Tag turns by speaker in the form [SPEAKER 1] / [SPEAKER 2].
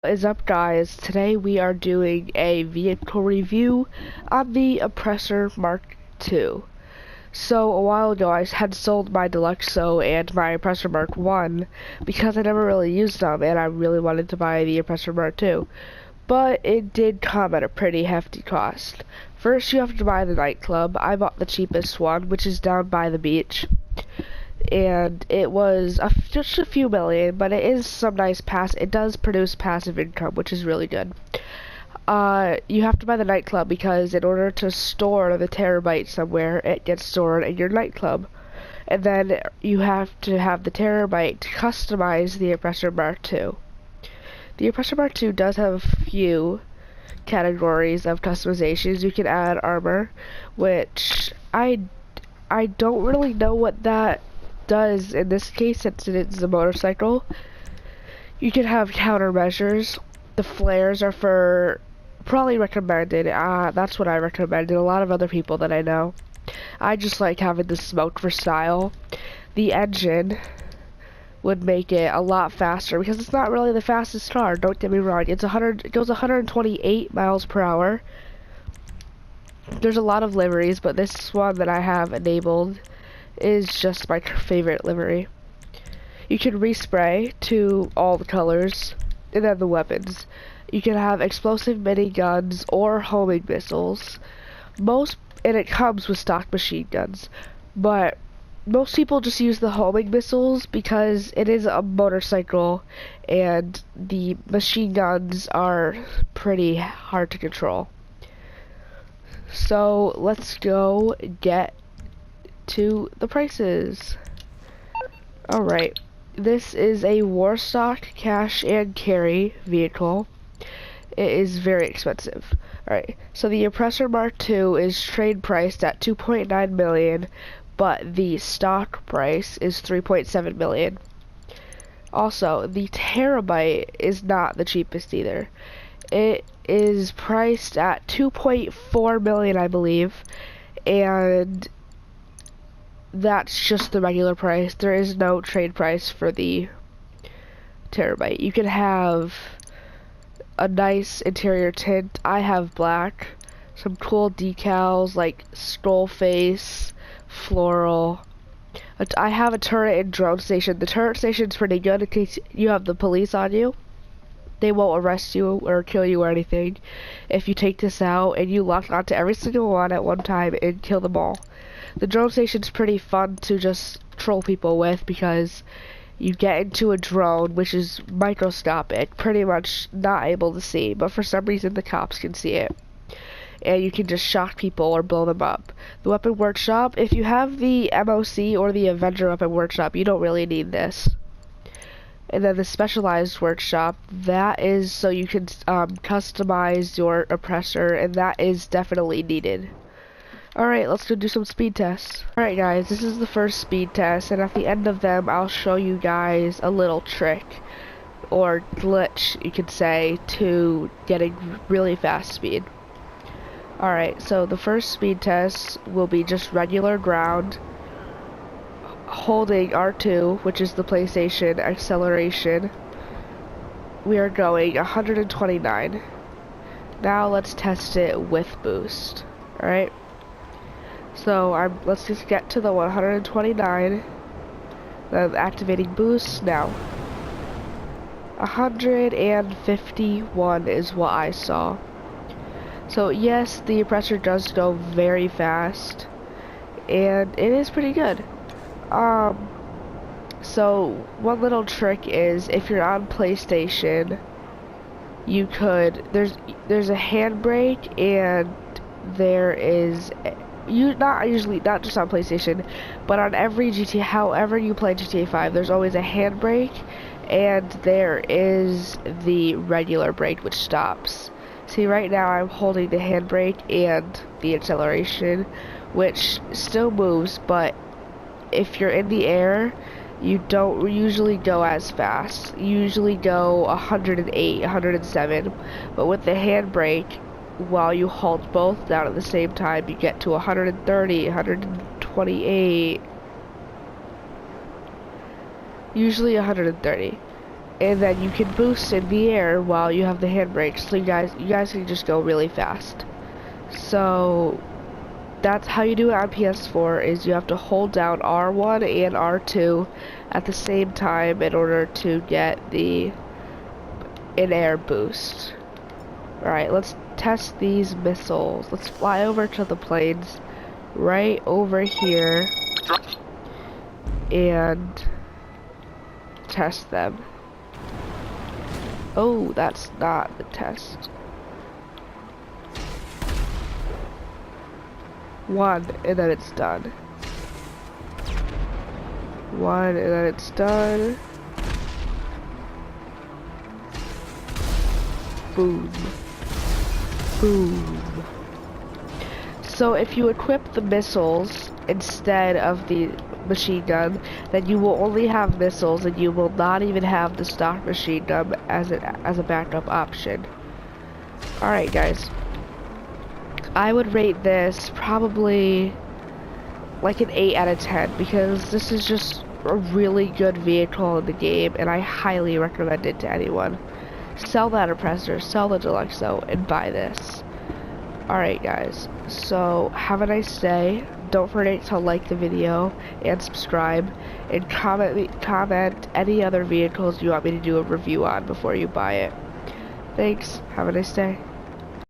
[SPEAKER 1] What is up, guys? Today we are doing a vehicle review on the Oppressor Mark II. So a while ago I had sold my Deluxo and my Oppressor Mark I because I never really used them and I really wanted to buy the Oppressor Mark II. But it did come at a pretty hefty cost. First you have to buy the nightclub. I bought the cheapest one, which is down by the beach. And it was just a few million, but it is some nice it does produce passive income, which is really good. You have to buy the nightclub because in order to store the terabyte somewhere, it gets stored in your nightclub. And then you have to have the terabyte to customize the Oppressor Mark II. The Oppressor Mark II does have a few categories of customizations. You can add armor, which I don't really know what that does in this case since it's a motorcycle. You can have countermeasures. The flares are for probably recommended. That's what I recommend, and a lot of other people that I know. I just like having the smoke for style. The engine would make it a lot faster because it's not really the fastest car. Don't get me wrong. It goes 128 miles per hour. There's a lot of liveries, but this one that I have enabled is just my favorite livery. You can respray to all the colors, and then the weapons. You can have explosive miniguns or homing missiles. And it comes with stock machine guns, but most people just use the homing missiles because it is a motorcycle, and the machine guns are pretty hard to control. So let's go get to the prices. Alright, this is a Warstock cash and carry vehicle. It is very expensive. Alright, so the Oppressor Mark II is trade priced at 2.9 million, but the stock price is 3.7 million. Also, the terabyte is not the cheapest either. It is priced at 2.4 million, I believe, and that's just the regular price. There is no trade price for the terabyte. You can have a nice interior tint. I have black. Some cool decals like skull face, floral. I have a turret and drone station. The turret station's pretty good in case you have the police on you. They won't arrest you or kill you or anything if you take this out and you lock onto every single one at one time and kill them all. The drone station's pretty fun to just troll people with because you get into a drone which is microscopic, pretty much not able to see, but for some reason the cops can see it. And you can just shock people or blow them up. The weapon workshop, if you have the MOC or the Avenger weapon workshop, you don't really need this. And then the specialized workshop, that is so you can customize your oppressor, and that is definitely needed. Alright, let's go do some speed tests. Alright guys, this is the first speed test, and at the end of them, I'll show you guys a little trick, or glitch, you could say, to getting really fast speed. Alright, so the first speed test will be just regular ground, holding R2, which is the PlayStation acceleration. We are going 129. Now let's test it with boost. Alright. So let's just get to the 129. Then activating boost now. 151 is what I saw. So yes, the Oppressor does go very fast, and it is pretty good. So one little trick is if you're on PlayStation, you could there's a handbrake, and there is not just on PlayStation, but on every GTA, however you play GTA 5, there's always a handbrake, and there is the regular brake which stops. See, right now I'm holding the handbrake and the acceleration, which still moves, but if you're in the air, you don't usually go as fast. You usually go 108, 107, but with the handbrake, while you hold both down at the same time, you get to 130, 128, usually 130. and then you can boost in the air while you have the handbrake, so you guys can just go really fast. So that's how you do it on PS4, is you have to hold down R1 and R2 at the same time in order to get the in-air boost. Alright, let's test these missiles. Let's fly over to the planes right over here and test them. Oh, that's not the test. One, and then it's done. One, and then it's done. Boom. Boom. So if you equip the missiles instead of the machine gun, then you will only have missiles and you will not even have the stock machine gun as a backup option. Alright guys, I would rate this probably like an 8 out of 10 because this is just a really good vehicle in the game and I highly recommend it to anyone. Sell that Oppressor, sell the Deluxo, and buy this. Alright guys, so have a nice day. Don't forget to like the video and subscribe and comment any other vehicles you want me to do a review on before you buy it. Thanks, have a nice day.